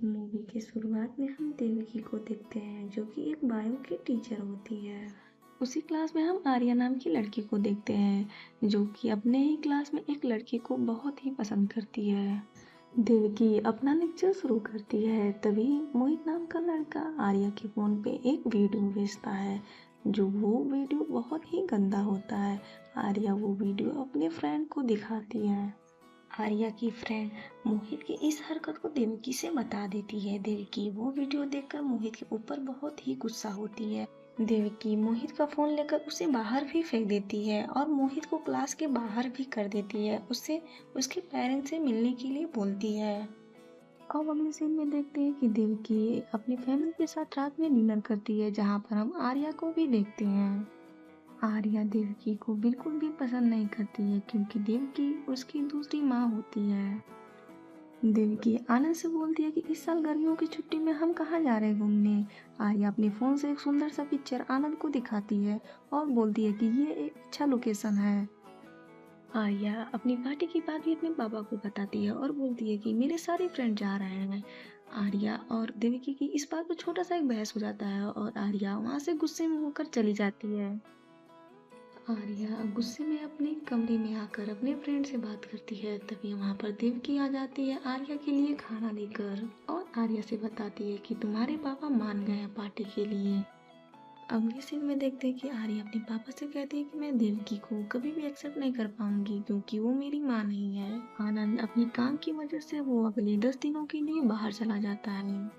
Movie की शुरुआत में हम देवकी को देखते हैं जो कि एक बायो की टीचर होती है। उसी क्लास में हम आर्या नाम की लड़की को देखते हैं जो कि अपने ही क्लास में एक लड़की को बहुत ही पसंद करती है। देवकी अपना लेक्चर शुरू करती है तभी मोहित नाम का लड़का आर्या के फ़ोन पे एक वीडियो भेजता है जो वो वीडियो बहुत ही गंदा होता है। आर्या वो वीडियो अपने फ्रेंड को दिखाती है। आर्या की फ्रेंड मोहित की इस हरकत को देवकी से बता देती है। देवकी वो वीडियो देखकर मोहित के ऊपर बहुत ही गुस्सा होती है। देवकी मोहित का फोन लेकर उसे बाहर भी फेंक देती है और मोहित को क्लास के बाहर भी कर देती है। उससे उसके पेरेंट्स से मिलने के लिए बोलती है। अब अगले सीन में देखते हैं कि देवकी अपनी फैमिली के साथ रात में डिनर करती है जहाँ पर हम आर्या को भी देखते हैं। आर्या देवकी को बिल्कुल भी पसंद नहीं करती है क्योंकि देवकी उसकी दूसरी माँ होती है। देवकी आनंद से बोलती है कि इस साल गर्मियों की छुट्टी में हम कहाँ जा रहे हैं घूमने। आर्या अपने फोन से एक सुंदर सा पिक्चर आनंद को दिखाती है और बोलती है कि ये एक अच्छा लोकेशन है। आर्या अपनी पार्टी की बात भी अपने पापा को बताती है और बोलती है कि मेरे सारे फ्रेंड जा रहे हैं। आर्या और देवकी की इस बात पर छोटा सा एक बहस हो जाता है और आर्या वहाँ से गुस्से में होकर चली जाती है। आर्या गुस्से में अपने कमरे में आकर अपने फ्रेंड से बात करती है तभी वहाँ पर देवकी आ जाती है आर्या के लिए खाना लेकर और आर्या से बताती है कि तुम्हारे पापा मान गए हैं पार्टी के लिए। अगले सीन में देखते हैं कि आर्या अपने पापा से कहती है कि मैं देवकी को कभी भी एक्सेप्ट नहीं कर पाऊंगी क्योंकि वो मेरी माँ नहीं है। आनंद अपनी काम की वजह से वो अगले 10 दिनों के लिए बाहर चला जाता है।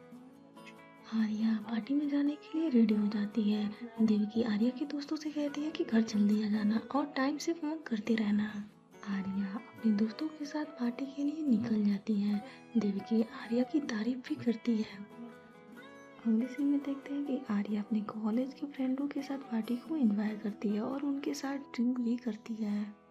आर्या पार्टी में जाने के लिए रेडी हो जाती है। देवकी आर्या के दोस्तों से कहती है कि घर जल्दी आ जाना और टाइम से फोन करते रहना। आर्या अपने दोस्तों के साथ पार्टी के लिए निकल जाती है। देवकी आर्या की तारीफ भी करती है। अगले सीन में देखते हैं कि आर्या अपने कॉलेज के फ्रेंडों के साथ पार्टी को एंजॉय करती है और उनके साथ ड्रिंक भी करती है।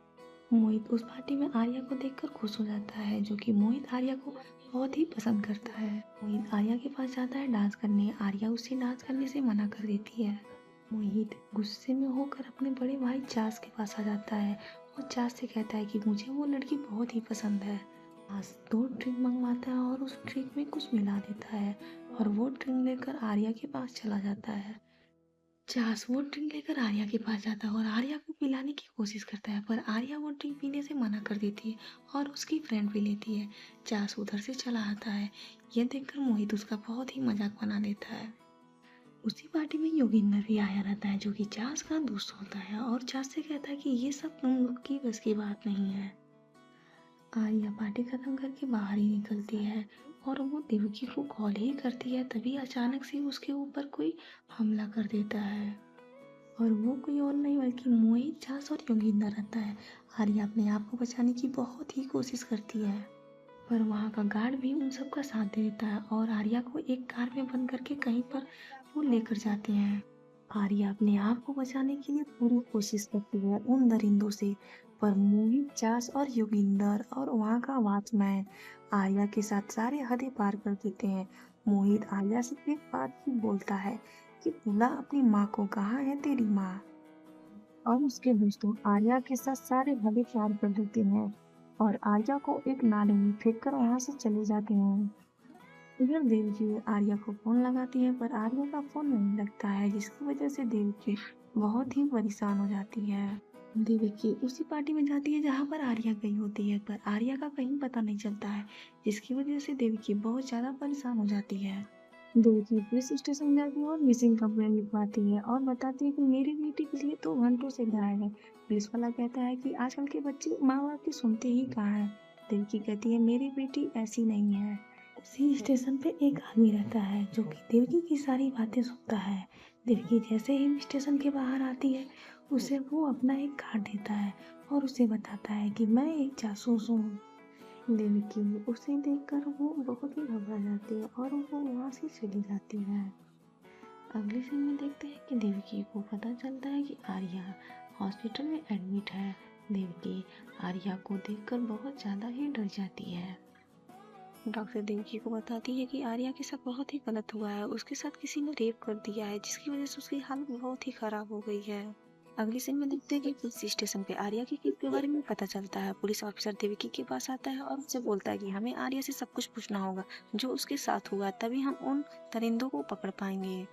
मोहित उस पार्टी में आर्या को देखकर खुश हो जाता है जो कि मोहित आर्या को बहुत ही पसंद करता है। मोहित आर्या के पास जाता है डांस करने। आर्या उसे डांस करने से मना कर देती है। मोहित गुस्से में होकर अपने बड़े भाई चास के पास आ जाता है और चास से कहता है कि मुझे वो लड़की बहुत ही पसंद है। चास 2 ड्रिंक मंगवाता है और उस ड्रिंक में कुछ मिला देता है और वो ड्रिंक लेकर आर्या के पास चला जाता है। चास वो ड्रिंक लेकर आर्या के पास जाता है और आर्या को पिलाने की कोशिश करता है पर आर्या वो ड्रिंक पीने से मना कर देती है और उसकी फ्रेंड भी लेती है। चास उधर से चला आता है। यह देखकर मोहित उसका बहुत ही मजाक बना लेता है। उसी पार्टी में योगिंदर भी आया रहता है जो कि चास का दोस्त होता है और चास से कहता है कि ये सब तुम लोग की बस की बात नहीं है। आर्या पार्टी खत्म करके बाहर ही निकलती है और वो देवकी को कॉल ही करती है तभी अचानक से उसके ऊपर कोई हमला कर देता है और वो कोई और नहीं बल्कि मोहित चास और योगिंदर रहता है। आर्या अपने आप को बचाने की बहुत ही कोशिश करती है पर वहाँ का गार्ड भी उन सब का साथ दे देता है और आर्या को एक कार में बंद करके कहीं पर वो लेकर जाते हैं। आर्या अपने आप को बचाने के लिए पूरी कोशिश करती है उन दरिंदों से पर मोहित चास और योगिंदर और वहाँ का वॉचमैन आर्या के साथ सारे हदें पार कर देते हैं। मोहित आर्या से एक बात ही बोलता है कि बोला अपनी माँ को, कहाँ है तेरी माँ। और उसके दोस्तों आर्या के साथ सारे हदें पार कर देते हैं और आर्या को एक नाले में फेंककर वहां से चले जाते हैं। इधर देवकी आर्या को फोन लगाती है पर आर्या का फोन नहीं लगता है जिसकी वजह से देवकी बहुत ही परेशान हो जाती है। देवकी उसी पार्टी में जाती है जहाँ पर आर्या गई होती है पर आर्या का कहीं पता नहीं चलता है जिसकी वजह से देवकी बहुत ज्यादा परेशान हो जाती है। देवकी पुलिस स्टेशन जाती है और मिसिंग कंप्लेंट लिखवाती है और बताती है कि मेरी बेटी के लिए तो घंटों से गायब है। पुलिस वाला कहता है कि आजकल के बच्चे माँ बाप की सुनते ही कहाँ है। देवकी कहती है मेरी बेटी ऐसी नहीं है। उसी स्टेशन पे एक आदमी रहता है जो कि देवकी की सारी बातें सुनता है। देवकी जैसे ही स्टेशन के बाहर आती है उसे वो अपना एक कार्ड देता है और उसे बताता है कि मैं एक जासूस हूँ। देवकी उसे देखकर वो बहुत ही घबरा जाती है और वो वहाँ से चली जाती है। अगले सीन में देखते हैं कि देवकी को पता चलता है कि आर्या हॉस्पिटल में एडमिट है। देवकी आर्या को देखकर बहुत ज़्यादा ही डर जाती है। डॉक्टर देवकी को बताती है कि आर्या के साथ बहुत ही गलत हुआ है। उसके साथ किसी ने रेप कर दिया है जिसकी वजह से उसकी हालत बहुत ही खराब हो गई है। अगली सीन में देखते हैं कि पुलिस स्टेशन पे आर्या की केस के बारे में पता चलता है। पुलिस ऑफिसर देवकी के पास आता है और उससे बोलता है कि हमें आर्या से सब कुछ पूछना होगा जो उसके साथ हुआ, तभी हम उन दरिंदों को पकड़ पाएंगे।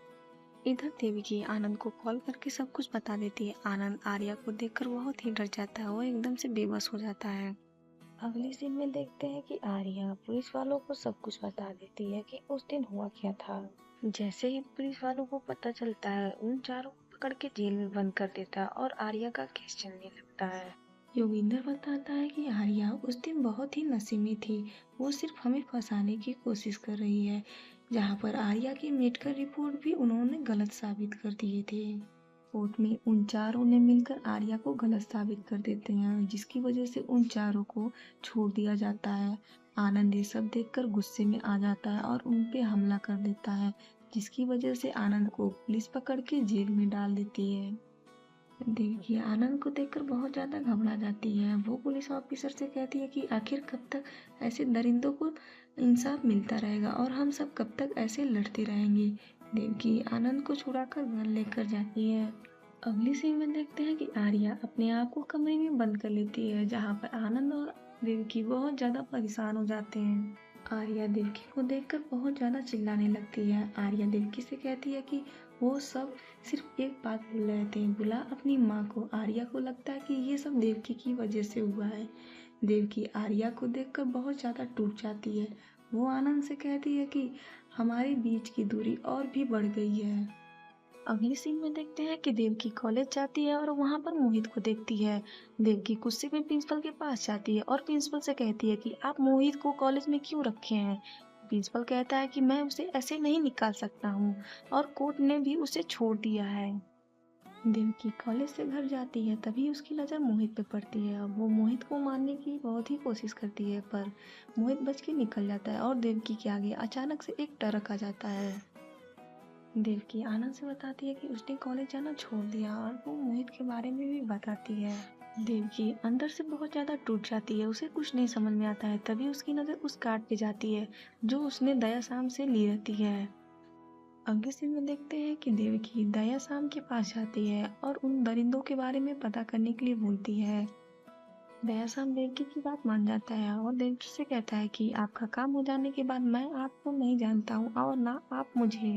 इधर देवकी आनंद को कॉल करके सब कुछ बता देती है। आनंद आर्या को देखकर बहुत ही डर जाता है, वो एकदम से बेबस हो जाता है। अगली सीन में देखते हैं कि आर्या पुलिस वालों को सब कुछ बता देती है कि उस दिन हुआ क्या था। जैसे ही पुलिस वालों को पता चलता है, उन चारों को पकड़ के जेल में बंद कर देता है और आर्या का केस चलने लगता है। योगिंदर बताता है कि आर्या उस दिन बहुत ही नशे में थी, वो सिर्फ हमें फंसाने की कोशिश कर रही है। जहाँ पर आर्या की मेडिकल रिपोर्ट भी उन्होंने गलत साबित कर दिए थे। कोर्ट में उन चारों ने मिलकर आर्या को गलत साबित कर देते हैं, जिसकी वजह से उन चारों को छोड़ दिया जाता है। आनंद ये सब देखकर गुस्से में आ जाता है और उन पे हमला कर देता है, जिसकी वजह से आनंद को पुलिस पकड़ के जेल में डाल देती है। देखिए, आनंद को देखकर बहुत ज्यादा घबरा जाती है। वो पुलिस ऑफिसर से कहती है कि आखिर कब तक ऐसे दरिंदों को इंसाफ मिलता रहेगा और हम सब कब तक ऐसे लड़ते रहेंगे। देवकी आनंद को छुड़ाकर घर लेकर जाती है। अगली सीन में देखते हैं कि आर्या अपने आप को कमरे में बंद कर लेती है, जहाँ पर आनंद और देवकी बहुत ज्यादा परेशान हो जाते हैं। आर्या देवकी को देखकर बहुत ज्यादा चिल्लाने लगती है। आर्या देवकी से कहती है कि वो सब सिर्फ एक बात भूल रहे थे, बुला अपनी माँ को। आर्या को लगता है कि ये सब देवकी की वजह से हुआ है। देवकी आर्या को देखकर बहुत ज्यादा टूट जाती है। वो आनंद से कहती है कि हमारे बीच की दूरी और भी बढ़ गई है। अगली सीन में देखते हैं कि देवकी कॉलेज जाती है और वहां पर मोहित को देखती है। देवकी गुस्से में प्रिंसिपल के पास जाती है और प्रिंसिपल से कहती है कि आप मोहित को कॉलेज में क्यों रखे हैं। प्रिंसिपल कहता है कि मैं उसे ऐसे नहीं निकाल सकता हूँ और कोर्ट ने भी उसे छोड़ दिया है। देवकी कॉलेज से घर जाती है, तभी उसकी नज़र मोहित पे पड़ती है। वो मोहित को मारने की बहुत ही कोशिश करती है, पर मोहित बच के निकल जाता है और देवकी के आगे अचानक से एक ट्रक आ जाता है। देवकी आनंद से बताती है कि उसने कॉलेज जाना छोड़ दिया और वो मोहित के बारे में भी बताती है। देवकी अंदर से बहुत ज्यादा टूट जाती है, उसे कुछ नहीं समझ में आता है। तभी उसकी नजर उस कार्ड पे जाती है जो उसने दया शाम से ली रहती है। अगले सीन में देखते हैं कि देवकी दया शाम के पास जाती है और उन दरिंदों के बारे में पता करने के लिए बोलती है। दया शाम देवकी की बात मान जाता है और देवकी से कहता है कि आपका काम हो जाने के बाद मैं आपको नहीं जानता हूँ और ना आप मुझे।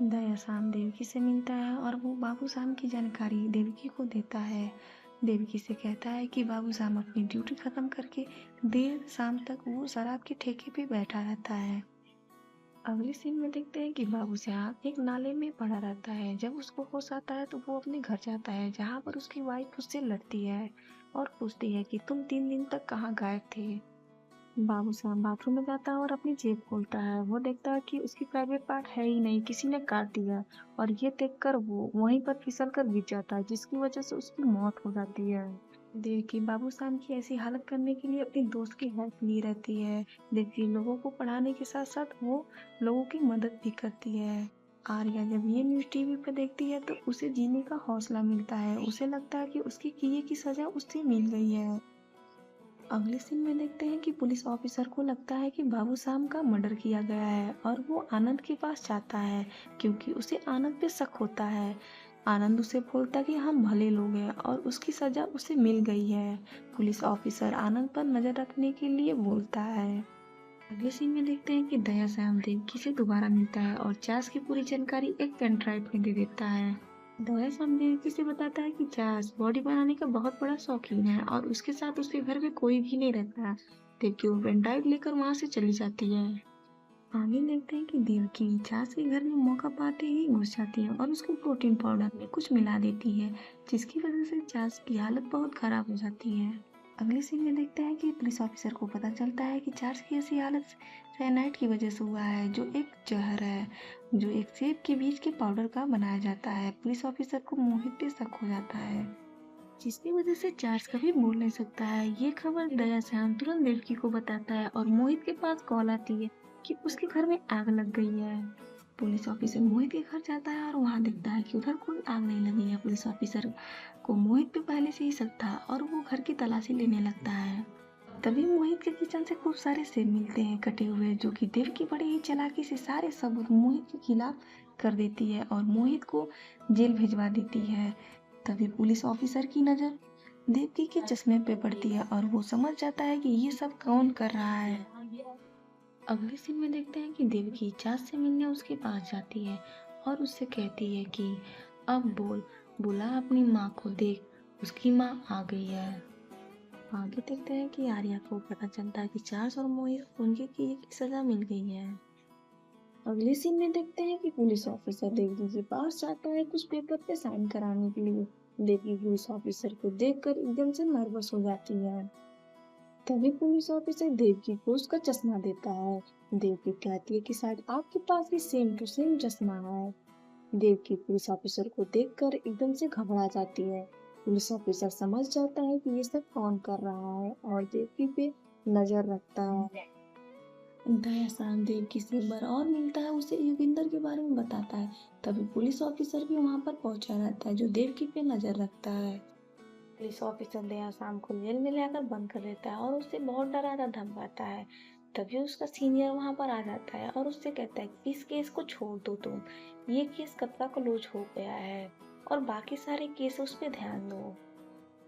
दया शाम देवकी से मिलता है और वो बाबू शाम की जानकारी देवकी को देता है। देवकी से कहता है कि बाबू शाम अपनी ड्यूटी खत्म करके देर शाम तक वो शराब के ठेके पे बैठा रहता है। अगले सीन में देखते हैं कि बाबू श्याम एक नाले में पड़ा रहता है। जब उसको होश आता है तो वो अपने घर जाता है, जहाँ पर उसकी वाइफ उससे लड़ती है और पूछती है कि तुम 3 दिन तक कहाँ गायब थे। बाबू श्याम बाथरूम में जाता है और अपनी जेब खोलता है। वो देखता है कि उसकी प्राइवेट पार्ट है ही नहीं, किसी ने काट दिया, और ये देखकर वो वहीं पर फिसल कर गिर जाता है, जिसकी वजह से उसकी मौत हो जाती है। देवकी बाबू श्याम की ऐसी हालत करने के लिए अपनी दोस्त की हेल्प ली रहती है। देवकी लोगों को पढ़ाने के साथ साथ वो लोगों की मदद भी करती है। आर्या जब ये न्यूज टीवी पर देखती है तो उसे जीने का हौसला मिलता है। उसे लगता है कि उसकी किए की सजा उससे मिल गई है। अगले सीन में देखते हैं कि पुलिस ऑफिसर को लगता है कि बाबू शाम का मर्डर किया गया है और वो आनंद के पास जाता है, क्योंकि उसे आनंद पे शक होता है। आनंद उसे बोलता है कि हम भले लोग हैं और उसकी सजा उसे मिल गई है। पुलिस ऑफिसर आनंद पर नजर रखने के लिए बोलता है। अगले सीन में देखते हैं कि दया श्याम देवकी से दोबारा मिलता है और चार्ज की पूरी जानकारी एक पेन ड्राइव में दे देता है। दया श्याम देवकी से बताता है कि चार्ज बॉडी बनाने का बहुत बड़ा शौकीन है और उसके साथ उसके घर में कोई भी नहीं रहता। देवकी वो पेन ड्राइव लेकर वहां से चली जाती है। आगे देखते हैं कि देवकी चार्ज के घर में मौका पाते ही घुस जाती है और उसको प्रोटीन पाउडर में कुछ मिला देती है, जिसकी वजह से चार्ज की हालत बहुत खराब हो जाती है। अगले सीन में देखते हैं कि पुलिस ऑफिसर को पता चलता है कि चार्ज की ऐसी हालत साइनाइड की वजह से हुआ है, जो एक जहर है जो एक सेब के बीज के पाउडर का बनाया जाता है। पुलिस ऑफिसर को मोहित पे शक हो जाता है, जिसकी वजह से चार्ज कभी बोल नहीं सकता है। ये खबर दया श्याम तुरंत देवकी को बताता है और मोहित के पास कॉल आती है कि उसके घर में आग लग गई है। पुलिस ऑफिसर मोहित के घर जाता है और वहां देखता है कि उधर कोई आग नहीं लगी है। पुलिस ऑफिसर को मोहित पे पहले से ही शक था और वो घर की तलाशी लेने लगता है। तभी मोहित के किचन से खूब सारे सेब मिलते हैं कटे हुए, जो कि देवकी बड़ी ही चालाकी से सारे सबूत मोहित के खिलाफ कर देती है और मोहित को जेल भिजवा देती है। तभी पुलिस ऑफिसर की नज़र देवकी के चश्मे पे पड़ती है और वो समझ जाता है कि ये सब कौन कर रहा है। अगले सीन में देखते हैं कि देवकी चाँद से मिलने उसके पास जाती है और उससे कहती है कि अब बोल, बुला अपनी माँ को, देख उसकी माँ आ गई है। आगे देखते हैं कि आर्या को पता चलता है कि चार्ल्स और मोहित को उनके किए की सजा मिल गई है। अगले सीन में देखते हैं कि पुलिस ऑफिसर देवकी के पास जाता है कुछ पेपर पे साइन कराने के लिए। देवकी पुलिस ऑफिसर को देखकर एकदम से नर्वस हो जाती है। तभी पुलिस ऑफिसर देवकी को उसका चश्मा देता है। देवकी कहती है कि शायद आपके पास भी सेम टू सेम चश्मा है। देवकी पुलिस ऑफिसर को देखकर एकदम से घबरा जाती है। पुलिस ऑफिसर समझ जाता है कि ये सब कौन कर रहा है और देवकी पे नजर रखता है। दयाशान देवकी से एक बार और मिलता है, उसे योगिंदर के बारे में बताता है। तभी पुलिस ऑफिसर भी वहां पर पहुंचा रहता है जो देवकी पे नजर रखता है। पुलिस ऑफिसर दयाशाम को जेल में लाकर बंद कर देता है और उससे बहुत डराता धमकाता है। तभी उसका सीनियर वहां पर आ जाता है और उससे कहता है कि इस केस को छोड़ दो तुम, ये केस कब का क्लोज हो गया है और बाकी सारे केस उस पर ध्यान दो।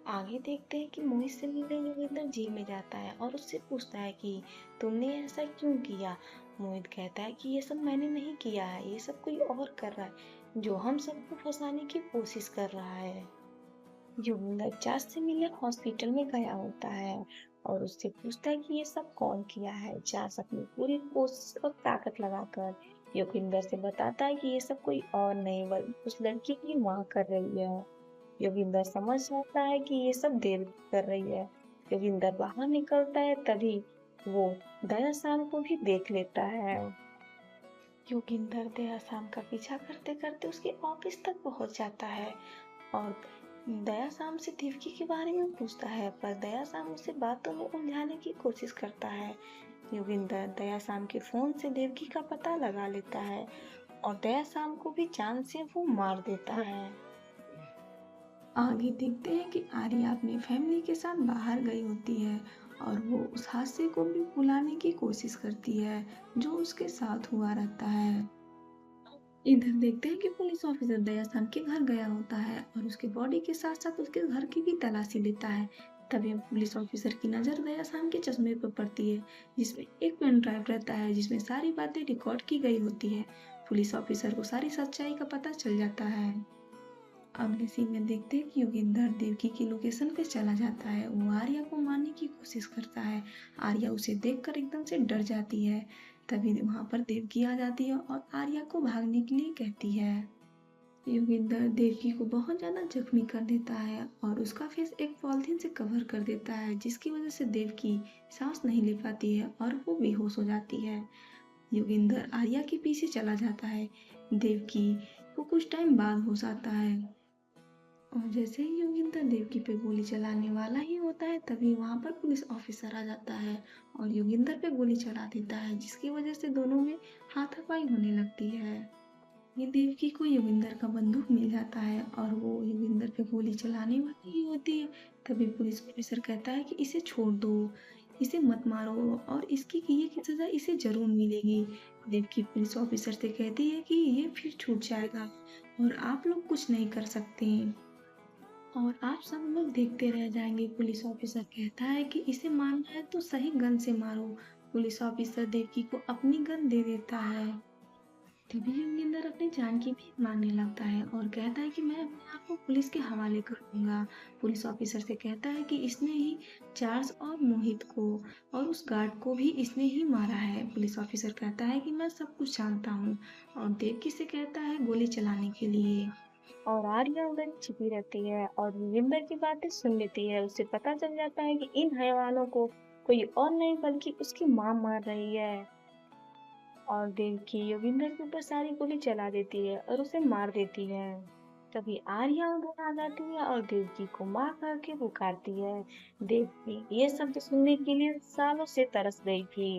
आगे देखते हैं कि मोहित से मिलने योगेंद्र जेल में जाता है और उससे पूछता है कि तुमने ऐसा क्यों किया। मोहित कहता है कि ये सब मैंने नहीं किया है, ये सब कोई और कर रहा है जो हम सबको फंसाने की कोशिश कर रहा है। योगेंद्र चार्ज से मिलने हॉस्पिटल में गया होता है और उससे पूछता है कि ये सब कौन किया है। चार्ज अपनी पूरी कोशिश और ताकत लगाकर योगेंद्र से बताता है कि ये सब कोई और नहीं बल्कि उस लड़की की माँ कर रही है। योगिंदर समझ जाता है कि ये सब देर कर रही है। योगिंदर बाहर निकलता है, तभी वो दयाशाम को भी देख लेता है। योगिंदर दयाशाम का पीछा करते करते उसके ऑफिस तक पहुंच जाता है और दयाशाम से देवकी के बारे में पूछता है, पर दयाशाम उसे बातों में उलझाने की कोशिश करता है। योगिंदर दयाशाम के फोन से देवकी का पता लगा लेता है और दयाशाम को भी जान से वो मार देता है। आगे देखते हैं कि आर्या अपनी फैमिली के साथ बाहर गई होती है और वो उस हादसे को भी भुलाने की कोशिश करती है जो उसके साथ हुआ रहता है। इधर देखते हैं कि पुलिस ऑफिसर दयाशाम के घर गया होता है और उसके बॉडी के साथ साथ उसके घर की भी तलाशी लेता है। तभी पुलिस ऑफिसर की नजर दयाशाम के चश्मे पर पड़ती है जिसमें एक पेन ड्राइव रहता है जिसमें सारी बातें रिकॉर्ड की गई होती है। पुलिस ऑफिसर को सारी सच्चाई का पता चल जाता है। अगले सीन में देखते हैं कि योगेंद्र देवकी की लोकेशन पे चला जाता है। वो आर्या को मारने की कोशिश करता है। आर्या उसे देखकर एकदम से डर जाती है। तभी वहां पर देवकी आ जाती है और आर्या को भागने के लिए कहती है। योगेंद्र देवकी को बहुत ज्यादा जख्मी कर देता है और उसका फेस एक पॉलिथीन से कवर कर देता है जिसकी वजह से देवकी सांस नहीं ले पाती है और वो बेहोश हो जाती है। योगेंद्र आर्या के पीछे चला जाता है। देवकी को कुछ टाइम बाद होश आता है और जैसे ही योगिंदर देवकी पे गोली चलाने वाला ही होता है तभी वहां पर पुलिस ऑफिसर आ जाता है और योगिंदर पे गोली चला देता है जिसकी वजह से दोनों में हाथापाई होने लगती है। ये देवकी को योगिंदर का बंदूक मिल जाता है और वो योगिंदर पे गोली चलाने वाली ही होती है। तभी पुलिस ऑफिसर कहता है कि इसे छोड़ दो, इसे मत मारो और इसकी किए की सजा इसे जरूर मिलेगी। देवकी पुलिस ऑफिसर से कहती है कि ये फिर छूट जाएगा और आप लोग कुछ नहीं कर सकते और आप सब लोग देखते रह जाएंगे। पुलिस ऑफिसर कहता है कि इसे मारना है तो सही गन से मारो। पुलिस ऑफिसर देवकी को अपनी गन दे देता है। तभी योगेंद्र अपनी जान की भी मांगने लगता है और कहता है कि मैं अपने आप को पुलिस के हवाले कर दूंगा। पुलिस ऑफिसर से कहता है कि इसने ही चार्ल्स और मोहित को और उस गार्ड को भी इसने ही मारा है। पुलिस ऑफिसर कहता है कि मैं सब कुछ जानता हूँ और देवकी से कहता है गोली चलाने के लिए और आर्या उधर छिपी रहती है और योगिंदर की बातें सुन लेती है। उसे पता चल जाता है कि इन हैवानों को कोई और नहीं बल्कि उसकी माँ मार रही है और देवकी योगिंदर के ऊपर सारी गोली चला देती है और उसे मार देती है। तभी आर्या उधर आ जाती है और देवकी को माँ करके पुकारती है। देवकी ये शब्द सुनने के लिए सालों से तरस गई थी।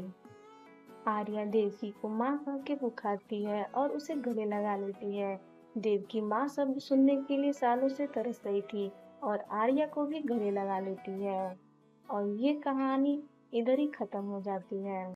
आर्या देवकी को माँ करके पुकारती है और उसे गले लगा लेती है। देवकी माँ शब्द सुनने के लिए सालों से तरस रही थी और आर्या को भी गले लगा लेती है और ये कहानी इधर ही खत्म हो जाती है।